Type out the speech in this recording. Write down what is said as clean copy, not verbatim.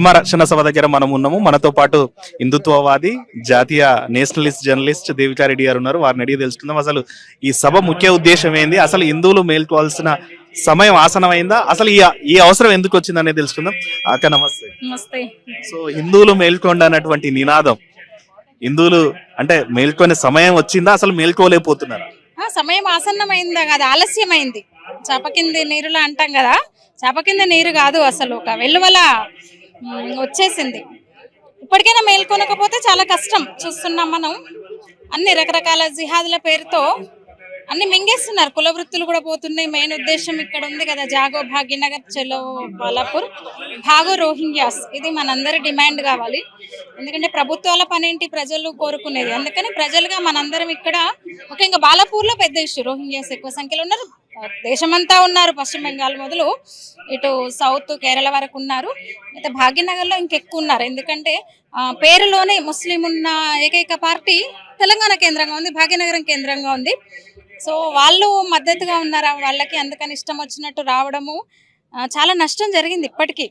మా రక్షణ సభ దగ్గర మనం ఉన్నాము. మనతో పాటు హిందుత్వవాది, జాతీయ నేషనలిస్ట్ జర్నలిస్ట్ దేవికారెడ్డి గారు ఉన్నారు. వారిని అడిగి తెలుసుకుందాం. అసలు ఈ సభ ముఖ్య ఉద్దేశం ఏంది? అసలు హిందువులు మేల్కోవాల్సిన సమయం ఆసనమైందా? అసలు ఈ అవసరం ఎందుకు వచ్చింది అనేది తెలుసుకుందాం. అక్క నమస్తే. నమస్తే. సో హిందువులు మేల్కోండి అన్నటువంటి నినాదం హిందువులు అంటే మేల్కొనే సమయం వచ్చిందా? అసలు మేల్కోలేకపోతున్నారా? సమయం ఆసన్నమైందా కాదు, ఆలస్యమైంది. చాప కింది నీరులా అంటాం కదా, చాప కింద నీరు కాదు, అసలు ఒక వెల్లువల వచ్చేసింది. ఇప్పటికైనా మేల్కొనకపోతే చాలా కష్టం. చూస్తున్నాం మనం, అన్ని రకరకాల జిహాదుల పేరుతో అన్ని మింగేస్తున్నారు. కుల వృత్తులు కూడా పోతున్నాయి. మెయిన్ ఉద్దేశం ఇక్కడ ఉంది కదా, జాగో భాగ్యనగర్ చలో బాలాపూర్, భాగో రోహింగ్యాస్. ఇది మనందరి డిమాండ్ కావాలి. ఎందుకంటే ప్రభుత్వాల పనేంటి, ప్రజలు కోరుకునేది. అందుకని ప్రజలుగా మనందరం ఇక్కడ, ముఖ్యంగా బాలాపూర్లో పెద్ద ఇష్యూ. రోహింగ్యాస్ ఎక్కువ సంఖ్యలో ఉన్నారు, దేశమంతా ఉన్నారు. పశ్చిమ బెంగాల్ మొదలు ఇటు సౌత్ కేరళ వరకు ఉన్నారు. అయితే భాగ్యనగర్లో ఇంకెక్కువ ఉన్నారు. ఎందుకంటే పేరులోనే ముస్లిం ఉన్న ఏకైక పార్టీ తెలంగాణ కేంద్రంగా ఉంది, భాగ్యనగరం కేంద్రంగా ఉంది. సో వాళ్ళు మద్దతుగా ఉన్నారు వాళ్ళకి. అందుకని ఇష్టం వచ్చినట్టు రావడము, చాలా నష్టం జరిగింది ఇప్పటికీ.